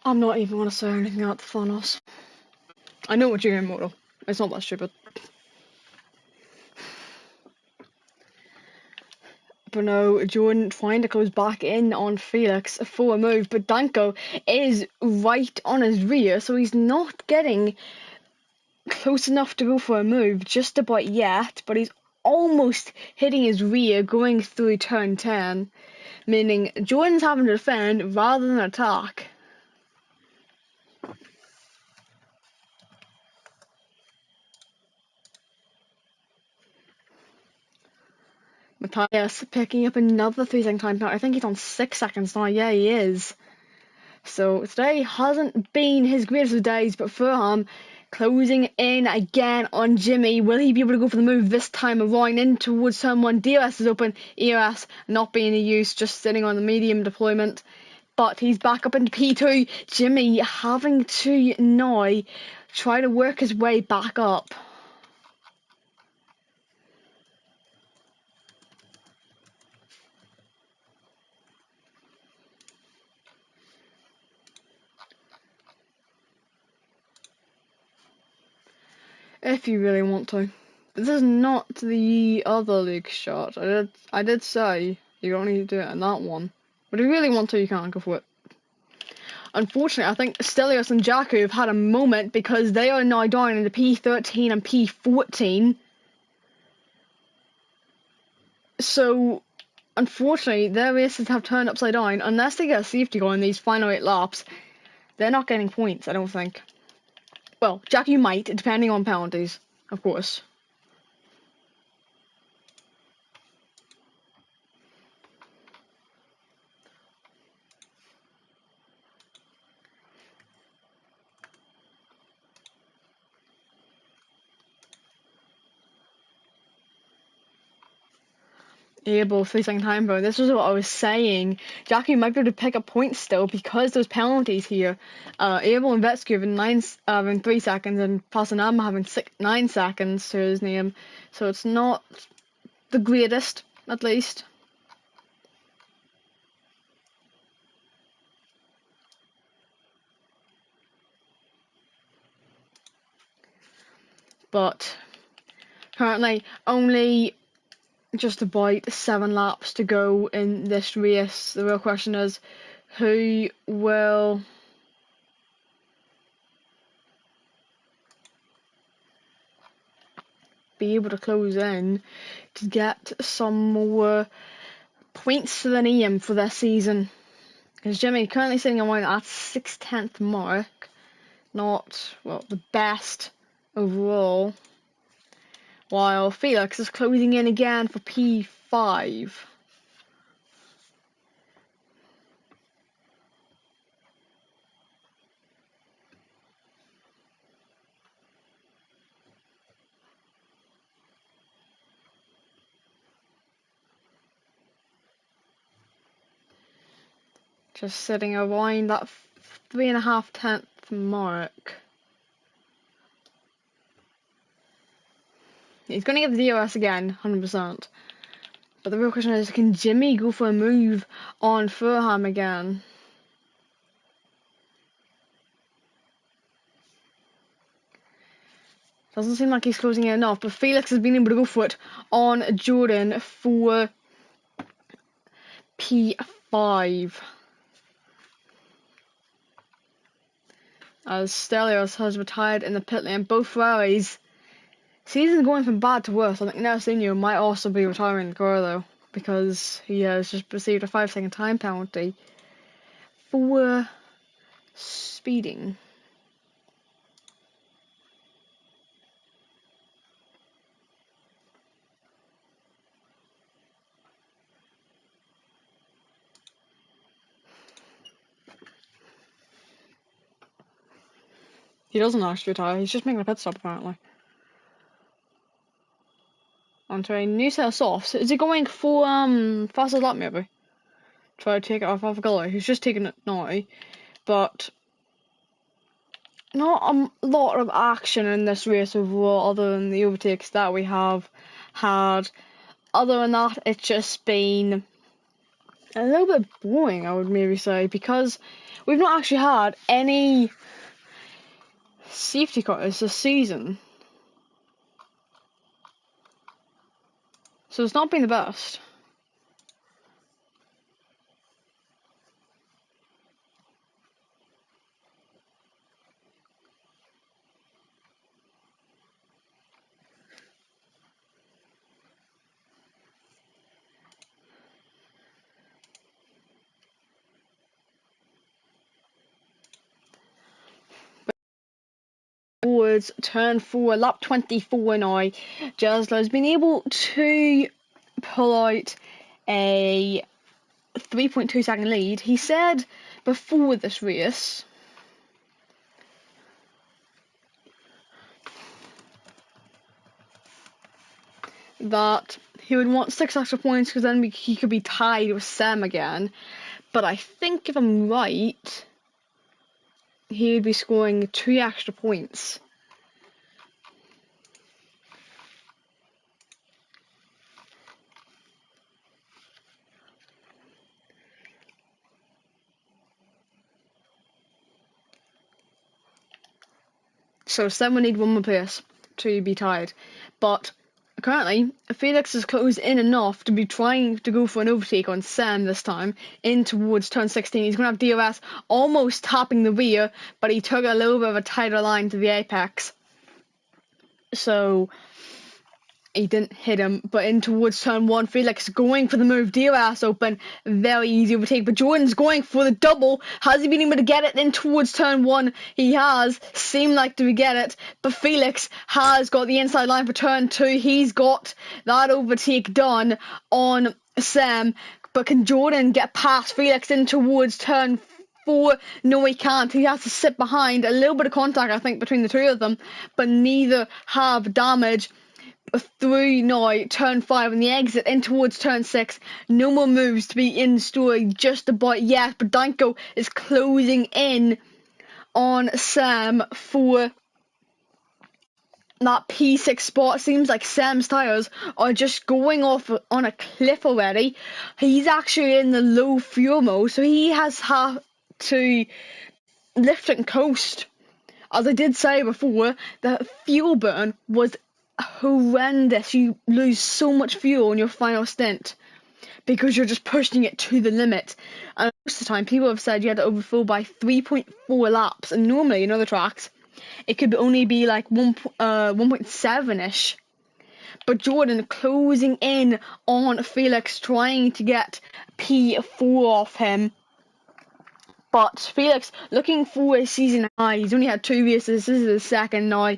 I'm not even going to say anything about the funnels. I know what you're in, Moto. It's not that stupid. But no, Jordan trying to close back in on Felix for a move, but Danko is right on his rear, so he's not getting close enough to go for a move just about yet, but he's almost hitting his rear going through turn 10, meaning Jordan's having to defend rather than attack. Matthias picking up another 3-second time penalty. I think he's on 6 seconds now. Yeah, he is. So today hasn't been his greatest of days, but Furham closing in again on Jimmy. Will he be able to go for the move this time around in towards someone? DRS is open. ERS not being in use, just sitting on the medium deployment. But he's back up into P2. Jimmy having to now try to work his way back up. If you really want to. This is not the other league shot. I did say you don't need to do it in that one. But if you really want to, you can't go for it. Unfortunately, I think Stelios and Jakub have had a moment because they are now down into P13 and P14. So, unfortunately, their races have turned upside down. Unless they get a safety goal in these final 8 laps, they're not getting points, I don't think. Well, Jakub might, depending on penalties, of course. Able 3-second time, bro. This was what I was saying. Jackie might be able to pick up points still because those penalties here. Abel and Vetsky having 3 seconds and Pasanama having 9 seconds to his name. So it's not the greatest, at least. But currently only just about 7 laps to go in this race. The real question is who will be able to close in to get some more points to the name for this season. Because Jimmy currently sitting around at 6/10 mark. Not, well, the best overall. While Felix is closing in again for P5. Just sitting around that 3.5 tenth mark. He's going to get the DRS again, 100%. But the real question is, can Jimmy go for a move on Furham again? Doesn't seem like he's closing it enough, but Felix has been able to go for it on Jordan for P5. As Stelios has retired in the pit lane, both Ferraris. Season going from bad to worse. I think Nelsinho might also be retiring the car though, because he has just received a 5-second time penalty for speeding. He doesn't actually retire, he's just making a pit stop apparently. Onto a new set of softs. Is he going for fastest lap maybe? Try to take it off Gully, who's just taking it now. But not a lot of action in this race overall other than the overtakes that we have had. Other than that, it's just been a little bit boring, I would maybe say, because we've not actually had any safety cars this season. So it's not been the best. Towards turn 4, lap 24 now, Jasler's been able to pull out a 3.2 second lead. He said before this race that he would want 6 extra points because then he could be tied with Sam again. But I think if I'm right, he would be scoring 2 extra points. So Sam would need 1 more place to be tied. But currently, Felix has closed in enough to be trying to go for an overtake on Sam this time, in towards turn 16. He's going to have DRS almost tapping the rear, but he took a little bit of a tighter line to the apex. So he didn't hit him, but in towards turn 1, Felix going for the move, DRS open, very easy overtake, but Jordan's going for the double. Has he been able to get it in towards turn 1? He has, seemed like to get it, but Felix has got the inside line for turn 2. He's got that overtake done on Sam, but can Jordan get past Felix in towards turn 4? No, he can't. He has to sit behind. A little bit of contact, I think, between the two of them, but neither have damage. Through now turn 5 and the exit in towards turn 6. No more moves to be in store just about yet, but Danko is closing in on Sam for that P6 spot. Seems like Sam's tyres are just going off on a cliff already. He's actually in the low fuel mode, so he has had to lift and coast. As I did say before, the fuel burn was horrendous. You lose so much fuel in your final stint because you're just pushing it to the limit. And most of the time, people have said you had to overfill by 3.4 laps, and normally in other tracks, it could only be like 1.7-ish. But Jordan closing in on Felix, trying to get P4 off him. But Felix looking for a season high. He's only had 2 races. This is his second now.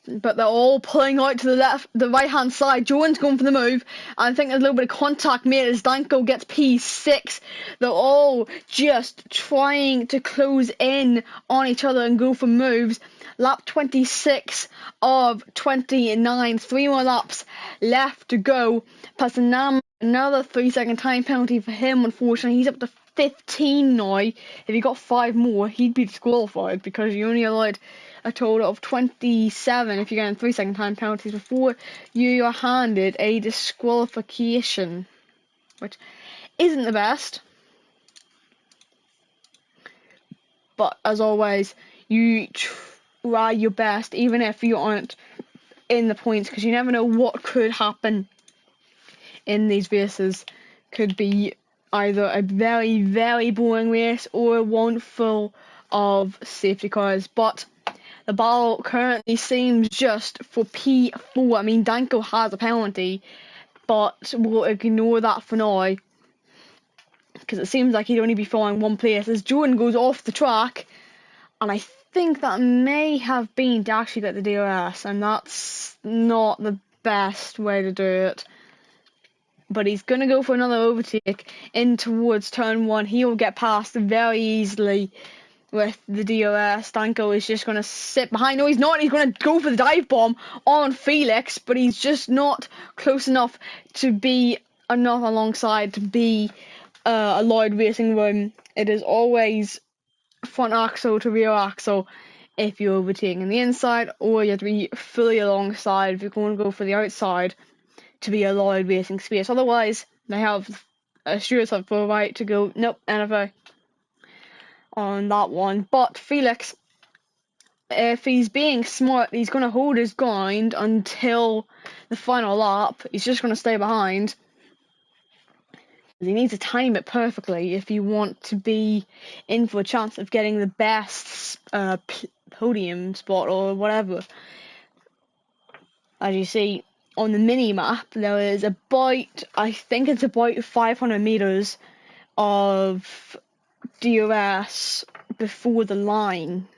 But they're all pulling out to the right-hand side. Jordan's going for the move. I think there's a little bit of contact made as Danko gets P6. They're all just trying to close in on each other and go for moves. Lap 26 of 29. 3 more laps left to go. Pasanam Another 3-second time penalty for him, unfortunately. He's up to 15 now. If he got 5 more, he'd be disqualified because you only allowed a total of 27 if you're getting 3-second time penalties before you are handed a disqualification, which isn't the best. But as always, you try your best, even if you aren't in the points, because you never know what could happen in these races. Could be either a very, very boring race or one full of safety cars. But the battle currently seems just for P4. I mean, Danko has a penalty, but we'll ignore that for now, because it seems like he'd only be following one place as Jordan goes off the track, and I think that may have been to actually get the DRS, and that's not the best way to do it. But he's going to go for another overtake in towards turn 1. He'll get past very easily with the DRS. Danko is just going to sit behind. No, he's not. He's going to go for the dive bomb on Felix, but he's just not close enough to be enough alongside to be a Lloyd racing room. It is always front axle to rear axle if you're overtaking the inside, or you have to be fully alongside if you're going to go for the outside to be a Lloyd racing space. Otherwise, they have assured have the right to go, nope, NFA on that one. But Felix, if he's being smart, he's going to hold his ground until the final lap. He's just going to stay behind. He needs to time it perfectly if you want to be in for a chance of getting the best podium spot or whatever. As you see on the mini map, there is about, I think it's about 500 meters of DRS before the line.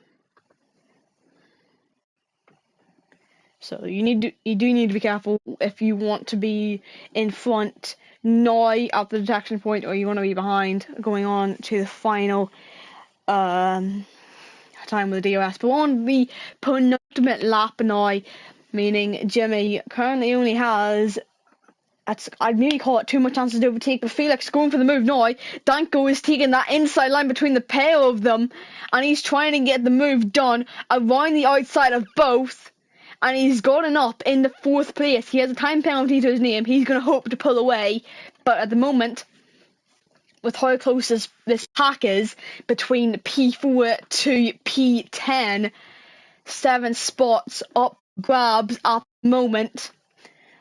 So you do need to be careful if you want to be in front now at the detection point, or you want to be behind going on to the final time with the DRS. But on the penultimate lap now, meaning Jimmy currently only has, I'd maybe call it too much chances to overtake, but Felix going for the move now. Danko is taking that inside line between the pair of them, and he's trying to get the move done around the outside of both. And he's gotten up in the 4th place. He has a time penalty to his name. He's going to hope to pull away. But at the moment, with how close this pack is between P4 to P10, 7 spots up grabs at the moment.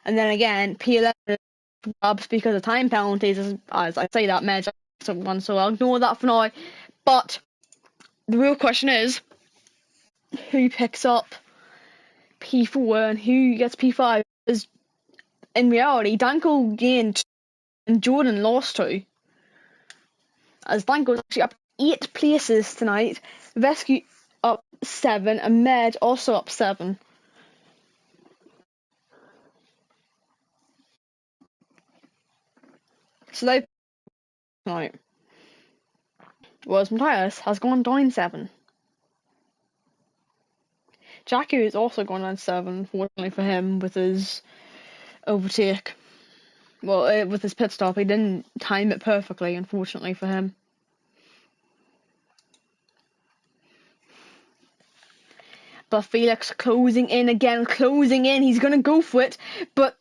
And then again, P11 grabs because of time penalties, as I say that, Medge, someone, so I'll ignore that for now. But the real question is, who picks up P4 and who gets P5? Because in reality, Danko gained and Jordan lost 2. As Danko's actually up 8 places tonight, Vescu up 7, and Med also up 7. So they tonight. Whereas Matthias has gone down 7. Jackie has also gone down 7, unfortunately for him, with his overtake. Well, with his pit stop, he didn't time it perfectly, unfortunately for him. But Felix closing in again, closing in. He's going to go for it, but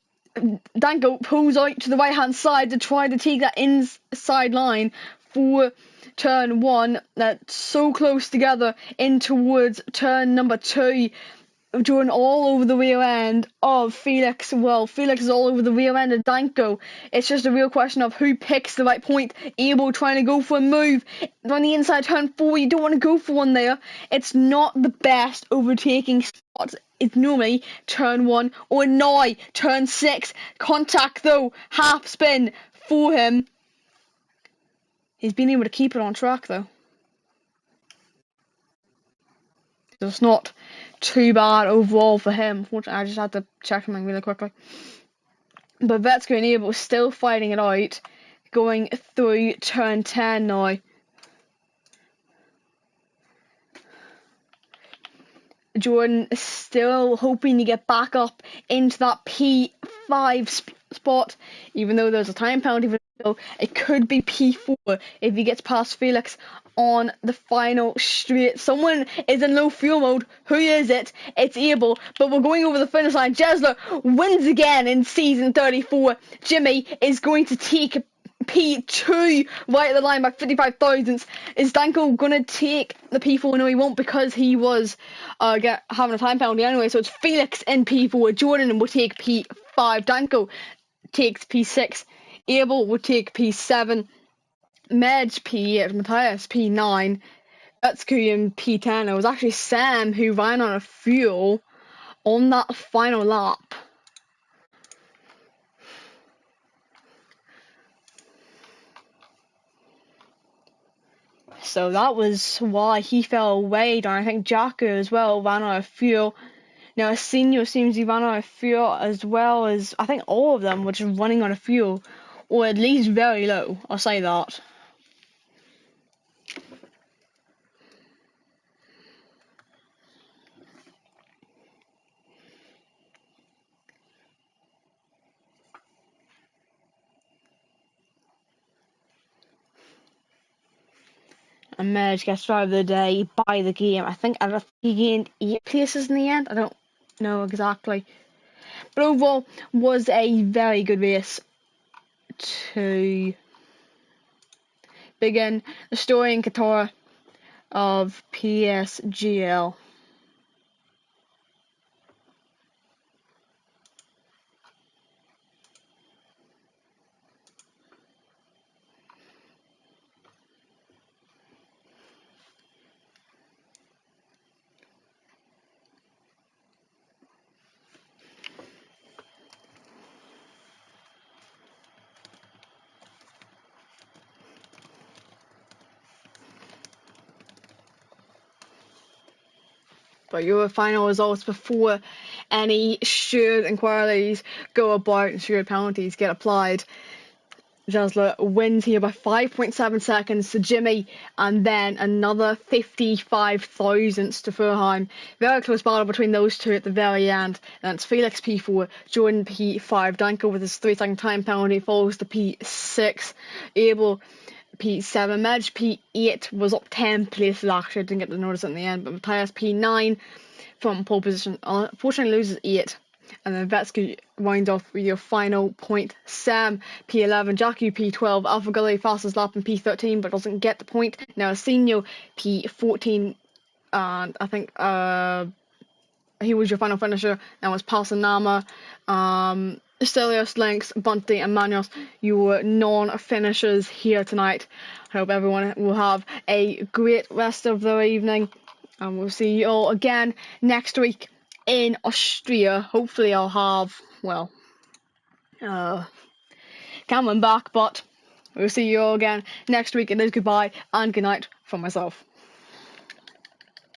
Danko pulls out to the right-hand side to try to take that inside line for turn 1. That's so close together in towards turn number 2. Jordan all over the rear end of Felix. Well, Felix is all over the rear end of Danko. It's just a real question of who picks the right point. Abel trying to go for a move on the inside turn 4. You don't want to go for one there. It's not the best overtaking spot. It's normally turn 1 or now turn 6. Contact though, half spin for him. He's been able to keep it on track though. So it's not too bad overall for him. Unfortunately, I just had to check something really quickly. But Vetsko and Abel still fighting it out, going through turn 10 now. Jordan is still hoping to get back up into that P5 spot, even though there's a time penalty. It could be P4 if he gets past Felix on the final straight. Someone is in low fuel mode. Who is it? It's Abel. But we're going over the finish line. Jesler wins again in season 34. Jimmy is going to take P2 right at the line by 55 thousandths. Is Danko going to take the P4? No, he won't, because he was having a time penalty anyway. So it's Felix in P4. Jordan will take P5. Danko takes P6. Abel will take P7. Medj P8. Matthias P9. Etsukuyan P10. It was actually Sam who ran on a fuel on that final lap. So that was why he fell away down. I think Jacko as well ran out of fuel. Now Senior seems he ran out of fuel, as well as I think all of them were just running out of fuel, or at least very low. I'll say that. And Merge gets driver of the day by the game. I think he gained 8 places in the end. I don't know exactly. But overall, was a very good race to begin the story in Qatar of PSGL. But your final results before any shared inquiries go about and shared penalties get applied. Jasler wins here by 5.7 seconds to Jimmy, and then another 55 thousandths to Furheim. Very close battle between those two at the very end. And it's Felix P4, Jordan P5. Danko with his 3-second time penalty falls to P6. Abel P7. Medj P8 was up 10 places actually. Didn't get the notice in the end. But Matthias P9 from pole position. Unfortunately loses 8. And then Vetsky winds off with your final point. Sam P11, Jackie P12, Alpha Gully fastest lap in P13 but doesn't get the point. Now Senio P14, and I think he was your final finisher. Now it's Pasanama, Stelios, Lynx, Bunty and Manos, your non-finishers here tonight. I hope everyone will have a great rest of their evening, and we'll see you all again next week in Austria. Hopefully I'll have, well, Cameron back, but we'll see you all again next week. It is goodbye and good night from myself.